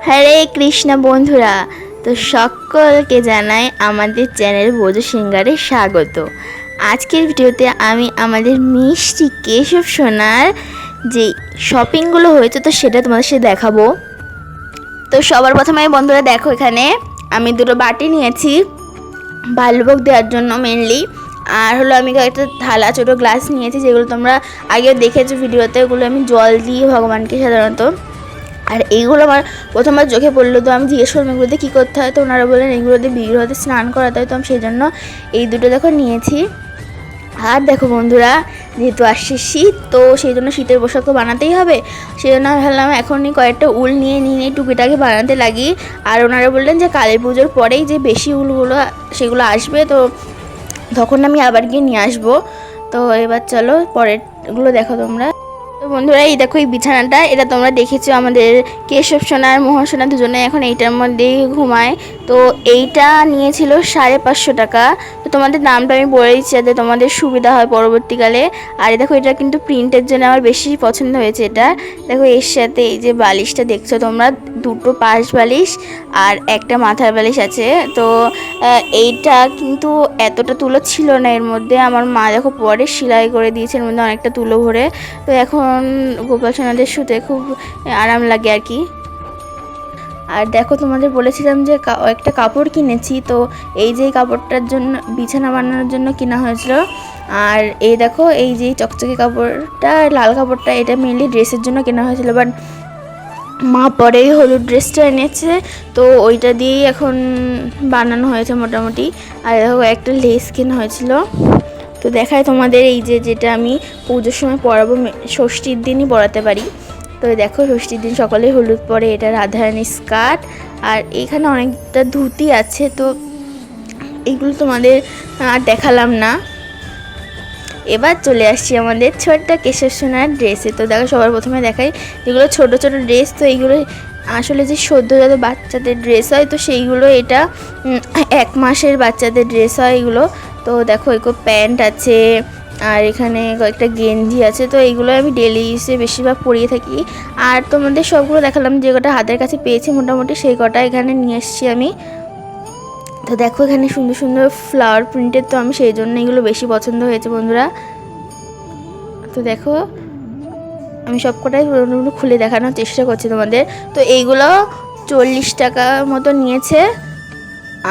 হরে কৃষ্ণ বন্ধুরা, তো সকলকে জানাই আমাদের চ্যানেল বোঝো সিঙ্গারে স্বাগত। আজকের ভিডিওতে আমি আমাদের মিষ্টি কেশব সোনার যে শপিংগুলো হয়েছে তো সেটা তোমাদের সাথে দেখাবো। তো সবার প্রথমে বন্ধুরা দেখো, এখানে আমি দুটো বাটি নিয়েছি বাল্যভোগ দেওয়ার জন্য মেনলি, আর হলো আমি একটা থালা ছোটো গ্লাস নিয়েছি, যেগুলো তোমরা আগে দেখেছো ভিডিওতে। ওগুলো আমি জল দিই ভগবানকে সাধারণত। আর এইগুলো আমার প্রথমবার চোখে পড়লো, তো আমি জিজ্ঞেস করলাম এগুলোতে কী করতে হয়, তো ওনারা বললেন এগুলোতে বিগ্রহতে স্নান করাতে হয়। তো আমি সেই জন্য এই দুটো দেখো নিয়েছি। আর দেখো বন্ধুরা, যেহেতু আসছে শীত, তো সেই জন্য শীতের পোশাক তো বানাতেই হবে। সেই জন্য আমি ভাবলাম এখনই কয়েকটা উল নিয়ে টুকিটাকি বানাতে লাগি। আর ওনারা বললেন যে কালী পুজোর পরেই যে বেশি উলগুলো সেগুলো আসবে, তো তখন আমি আবার গিয়ে নিয়ে আসবো। তো এবার চলো পরেরগুলো দেখো তোমরা। তো বন্ধুরা, এই দেখো এই বিছানাটা, এটা তোমরা দেখেছো আমাদের কেশব সোনা আর মোহন সোনা দুজনে এখন এইটার মধ্যেই ঘুমায়। তো এইটা নিয়েছিল 550 টাকা। তো তোমাদের দামটা আমি বলে দিচ্ছি যাতে তোমাদের সুবিধা হয় পরবর্তীকালে। আর দেখো এটা কিন্তু প্রিন্টের জন্য আমার বেশি পছন্দ হয়েছে এটা। দেখো এর সাথে এই যে বালিশটা দেখছো তোমরা, দুটো পাশ বালিশ আর একটা মাথার বালিশ আছে। তো এইটা কিন্তু এতটা তুলো ছিল না এর মধ্যে, আমার মা দেখো পরে সেলাই করে দিয়েছে এর মধ্যে অনেকটা তুলো ভরে। তো এখন গোপাল সোনাদের শুতে খুব আরাম লাগে আর কি। আর দেখো তোমাদের বলেছিলাম যে একটা কাপড় কিনেছি, তো এই যে কাপড়টার জন্য বিছানা বানানোর জন্য কেনা হয়েছিল। আর এই দেখো এই যে চকচকে কাপড়টা, লাল কাপড়টা, এটা মেনলি ড্রেসের জন্য কেনা হয়েছিল, বাট মা পরেই হলুদ ড্রেসটা এনেছে, তো ওইটা দিয়েই এখন বানানো হয়েছে মোটামুটি। আর দেখো একটা লেস কেনা হয়েছিল। তো দেখায় তোমাদের এই যে যেটা আমি পুজোর সময় পরাবো, ষষ্ঠীর দিনই পরাতে পারি। তো দেখো ষষ্ঠীর দিন সকালে হলুদ পরে, এটা রাধারানী স্কার্ট। আর এখানে অনেকটা ধুতি আছে, তো এইগুলো তোমাদের আর দেখালাম না। এবার চলে আসছি আমাদের ছোট্ট কেশব সোনার ড্রেসে। তো দেখো সবার প্রথমে দেখাই যেগুলো ছোট ছোট ড্রেস, তো এইগুলো আসলে যে সদ্যজাত বাচ্চাদের ড্রেস হয়, তো সেইগুলো এটা 1 মাসের বাচ্চাদের ড্রেস হয় এগুলো। তো দেখো এগুলো প্যান্ট আছে, আর এখানে কয়েকটা গেঞ্জি আছে। তো এইগুলো আমি ডেলি ইউজে বেশিরভাগ পরিয়ে থাকি। আর তোমাদের সবগুলো দেখালাম, যে কটা হাতের কাছে পেয়েছি মোটামুটি সেই কটা এখানে নিয়ে এসেছি আমি। তো দেখো এখানে সুন্দর সুন্দর ফ্লাওয়ার প্রিন্টের, তো আমি সেই জন্য এগুলো বেশি পছন্দ হয়েছে বন্ধুরা। তো দেখো আমি সবকটাই খুলে দেখানোর চেষ্টা করছি তোমাদের। তো এইগুলো 40 টাকা মতো নিয়েছে।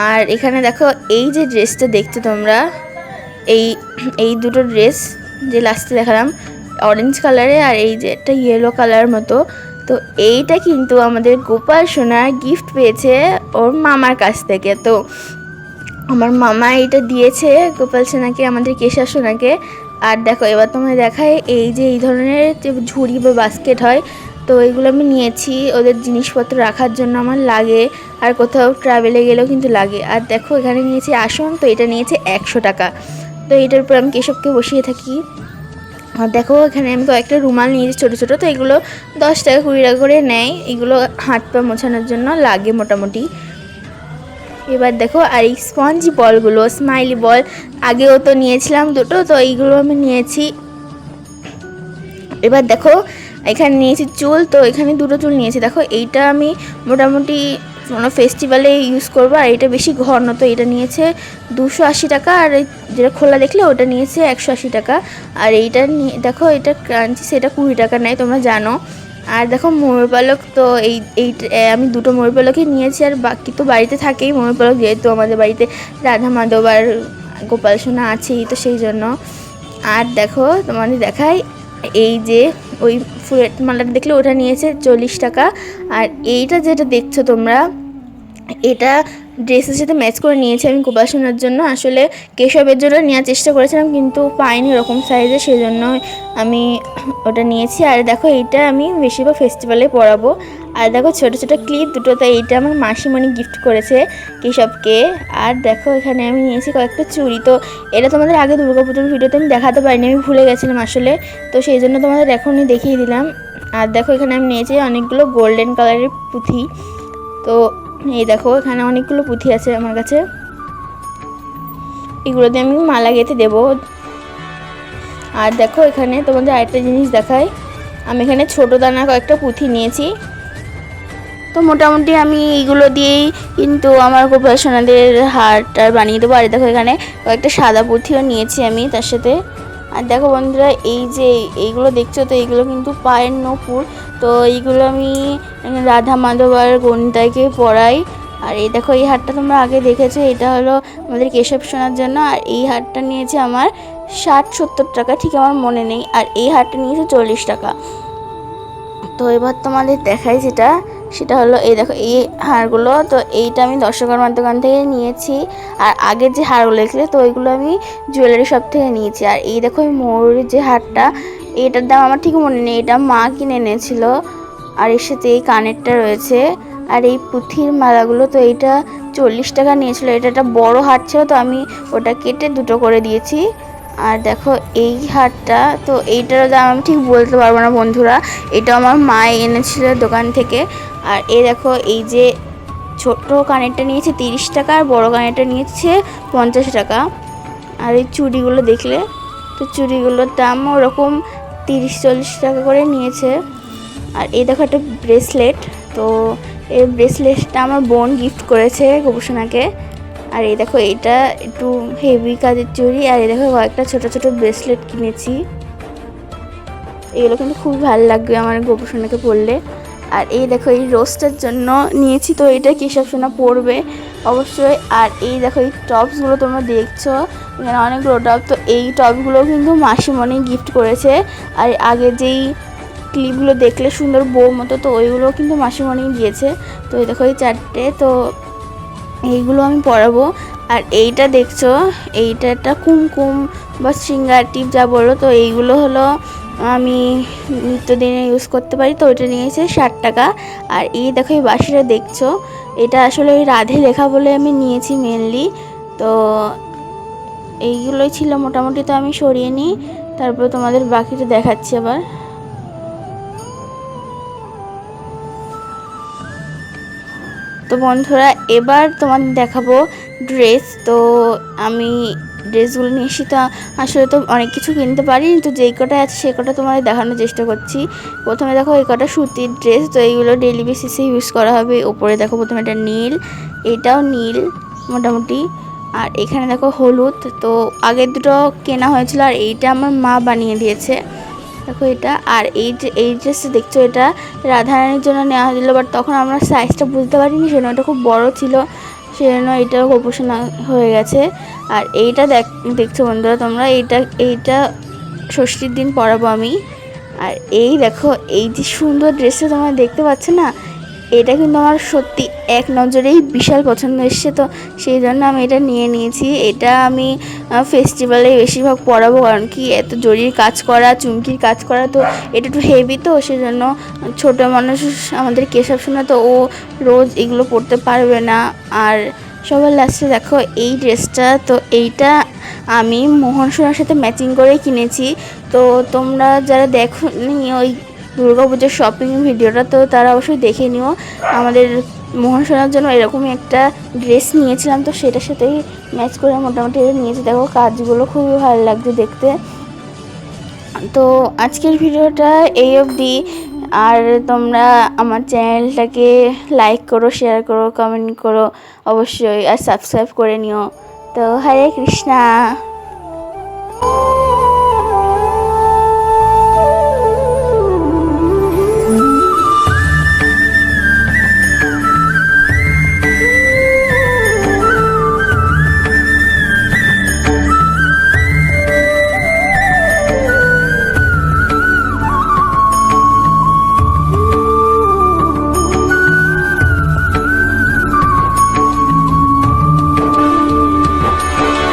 আর এখানে দেখো এই যে ড্রেসটা দেখছো তোমরা, এই এই দুটো ড্রেস যে লাস্টে দেখালাম অরেঞ্জ কালারে, আর এই যে একটা ইয়েলো কালার মতো, তো এইটা কিন্তু আমাদের গোপাল সোনা গিফট পেয়েছে ওর মামার কাছ থেকে। তো আমার মামা এটা দিয়েছে গোপাল সোনাকে, আমাদের কেশব সোনাকে। আর দেখো এবার তোমায় দেখায় এই যে এই ধরনের যে ঝুড়ি বা বাস্কেট হয়, তো এগুলো আমি নিয়েছি ওদের জিনিসপত্র রাখার জন্য, আমার লাগে। আর কোথাও ট্রাভেলে গেলেও কিন্তু লাগে। আর দেখো এখানে নিয়েছি আসন, তো এটা নিয়েছে 100 টাকা। তো এটার উপর আমি কেশবকে বসিয়ে থাকি। আর দেখো এখানে আমি কয়েকটা রুমাল নিয়েছি ছোটো ছোটো, তো এগুলো 10 টাকা 20 টাকা করে নেয়, এগুলো হাত পা মোছানোর জন্য লাগে মোটামুটি। এবার দেখো আর এই স্পঞ্জি বলগুলো, স্মাইলি বল, আগেও তো নিয়েছিলাম দুটো, তো এইগুলো আমি নিয়েছি। এবার দেখো এখানে নিয়েছি চুল, তো এখানে দুটো চুল নিয়েছি। দেখো এইটা আমি মোটামুটি কোনো ফেস্টিভ্যালে ইউজ করবো, আর এটা বেশি ঘন, তো এটা নিয়েছে 280 টাকা। আর যেটা খোলা দেখলে ওটা নিয়েছে 180 টাকা। আর এইটা দেখো এটা ক্রাঞ্চি, সেটা 20 টাকা নেয়, তোমরা জানো। আর দেখো ময়ূর পালক, তো এই আমি দুটো ময়ূর পালকই নিয়েছি, আর বাকি তো বাড়িতে থাকেই ময়ূর পালক, যেহেতু আমাদের বাড়িতে রাধা মাধব আর গোপাল সোনা আছেই, তো সেই জন্য। আর দেখো তোমাদের দেখাই এই যে ওই ফুলের মালাটা দেখলে ওটা নিয়েছে 40 টাকা। আর এইটা যেটা দেখছো তোমরা, এটা ড্রেসের সাথে ম্যাচ করে নিয়েছি আমি গোপাল সোনার জন্য। আসলে কেশবের জন্য নেওয়ার চেষ্টা করেছিলাম কিন্তু পাইনি ওরকম সাইজে, সেই জন্য আমি ওটা নিয়েছি। আর দেখো এইটা আমি বেশিরভাগ ফেস্টিভ্যালে পরাবো। আর দেখো ছোটো ছোটো ক্লিপ দুটো, তো এইটা আমার মাসিমণি গিফট করেছে কেশবকে। আর দেখো এখানে আমি নিয়েছি কয়েকটা চুড়ি, তো এটা তোমাদের আগে দুর্গাপুজোর ভিডিওতে আমি দেখাতে পারিনি, আমি ভুলে গেছিলাম আসলে, তো সেই জন্য তোমাদের এখনই দেখিয়ে দিলাম। আর দেখো এখানে আমি নিয়েছি অনেকগুলো গোল্ডেন কালারের পুঁথি। তো এই দেখো এখানে অনেকগুলো পুঁথি আছে আমার কাছে, এগুলোতে আমি মালা গেঁথে দেবো। আর দেখো এখানে তোমাদের আরেকটা জিনিস দেখাই, আমি এখানে ছোটো দানা কয়েকটা পুঁথি নিয়েছি। তো মোটামুটি আমি এইগুলো দিয়েই কিন্তু আমার গোপাল সোনাদের হারটা বানিয়ে দেবো। আর দেখো এখানে কয়েকটা সাদা পুঁথিও নিয়েছি আমি তার সাথে। আর দেখো বন্ধুরা, এই যে এইগুলো দেখছো, তো এইগুলো কিন্তু পায়ের নূপুর। তো এইগুলো আমি রাধা মাধব আর গণিতাকে পরাই। আর এই দেখো এই হারটা তোমরা আগে দেখেছো, এটা হলো আমাদের কেশব সোনার জন্য। আর এই হারটা নিয়েছে আমার 60-70 টাকা, ঠিক আমার মনে নেই। আর এই হারটা নিয়েছে 40 টাকা। তো এবার তোমাদের দেখাই সেটা হলো এই দেখো এই হারগুলো। তো এইটা আমি দর্শকর্মার দোকান থেকে নিয়েছি। আর আগের যে হারগুলো দেখলে, তো ওইগুলো আমি জুয়েলারি শপ থেকে নিয়েছি। আর এই দেখো এই ময়ূরের যে হারটা, এটার দাম আমার ঠিক মনে নেই, এটা মা কিনে এনেছিল। আর এর সাথে এই কানেরটা রয়েছে। আর এই পুঁথির মালাগুলো, তো এইটা 40 টাকা নিয়েছিল। এটা একটা বড় হার ছিল, তো আমি ওটা কেটে দুটো করে দিয়েছি। আর দেখো এই হারটা, তো এইটারও দাম আমি ঠিক বলতে পারবো না বন্ধুরা, এটা আমার মা এনেছিল দোকান থেকে। আর এই দেখো এই যে ছোট কানেরটা নিয়েছে 30 টাকা, আর বড় কানেরটা নিয়েছে 50 টাকা। আর এই চুড়িগুলো দেখলে, তো চুড়িগুলোর দাম ওরকম 30-40 টাকা করে নিয়েছে। আর এই দেখো একটা ব্রেসলেট, তো এই ব্রেসলেটটা আমার বোন গিফট করেছে গোপসোনাকে। আর এই দেখো এটা একটু হেভি কাজের চুড়ি। আর এই দেখো কয়েকটা ছোট ছোট ব্রেসলেট কিনেছি, এগুলো কিন্তু খুবই ভালো লাগবে আমার গোপসোনাকে পরলে। আর এই দেখো এই রোজটার জন্য নিয়েছি, তো এটা কেশব সোনা পরবে অবশ্যই। আর এই দেখো এই টপসগুলো তোমরা দেখছো, এখানে অনেকগুলো টপ। তো এই টপগুলো কিন্তু মাসিমণি গিফট করেছে। আর আগে যেই ক্লিপগুলো দেখলে সুন্দর বউ মতো, তো ওইগুলো কিন্তু মাসিমণি দিয়েছে। তো এই দেখো এই 4টে, তো এইগুলো আমি পরাবো। আর এইটা দেখছো, এইটা একটা কুমকুম বা শৃঙ্গার টিপ যা বলো, তো এইগুলো হলো আমি নিত্যদিনে ইউজ করতে পারি। তো ওইটা নিয়েছে 60 টাকা। আর এই দেখো এই বাঁশিটা দেখছো, এটা আসলে ওই রাধে লেখা বলে আমি নিয়েছি মেনলি। তো এইগুলোই ছিল মোটামুটি, তো আমি সরিয়ে নিই, তারপর তোমাদের বাকিটা দেখাচ্ছি আবার। তো বন্ধুরা, এবার তোমাদের দেখাবো ড্রেস। তো আমি ড্রেসগুলো নিয়ে এসি, তো আসলে তো অনেক কিছু কিনতে পারিনি, তো যেই কটা আছে সেই কটা তোমাদের দেখানোর চেষ্টা করছি। প্রথমে দেখো এই কটা সুতির ড্রেস, তো এইগুলো ডেইলি বেসিসে ইউজ করা হবে। ওপরে দেখো প্রথমে এটা নীল, এটাও নীল মোটামুটি। আর এখানে দেখো হলুদ, তো আগের দুটো কেনা হয়েছিল, আর এইটা আমার মা বানিয়ে দিয়েছে। দেখো এটা। আর এই ড্রেসটা দেখছো, এটা রাধারানীর জন্য নেওয়া হয়েছিল, বাট তখন আমরা সাইজটা বুঝতে পারিনি, সেজন্য এটা খুব বড় ছিল, সেজন্য এটাও গোপোষণ হয়ে গেছে। আর এইটা দেখছো বন্ধুরা তোমরা, এইটা ষষ্ঠীর দিন পরাবো আমি। আর এই দেখো এই যে সুন্দর ড্রেসটা তোমরা দেখতে পাচ্ছ না, এটা কিন্তু আমার সত্যি এক নজরেই বিশাল পছন্দ এসছে। তো সেই জন্য আমি এটা নিয়ে নিয়েছি। এটা আমি ফেস্টিভ্যালে বেশিরভাগ পরাবো, কারণ কি এত জরির কাজ করা, চুমকির কাজ করা, তো এটা একটু হেভি, তো সেই জন্য ছোটো মানুষ আমাদের কেশব সোনা, তো ও রোজ এগুলো পরতে পারবে না। আর সবার লাস্টে দেখো এই ড্রেসটা, তো এইটা আমি মোহন সোনার সাথে ম্যাচিং করেই কিনেছি। তো তোমরা যারা দেখো নি ওই দুর্গাপুজোর শপিং ভিডিওটা, তো তারা অবশ্যই দেখে নিও। আমাদের মোহন সোনার জন্য এরকমই একটা ড্রেস নিয়েছিলাম, তো সেটার সাথেই ম্যাচ করে মোটামুটি নিয়েছি। দেখো কাজগুলো খুবই ভালো লাগছে দেখতে। তো আজকের ভিডিওটা এই অবধি। আর তোমরা আমার চ্যানেলটাকে লাইক করো, শেয়ার করো, কমেন্ট করো অবশ্যই, আর সাবস্ক্রাইব করে নিও। তো হরে কৃষ্ণা।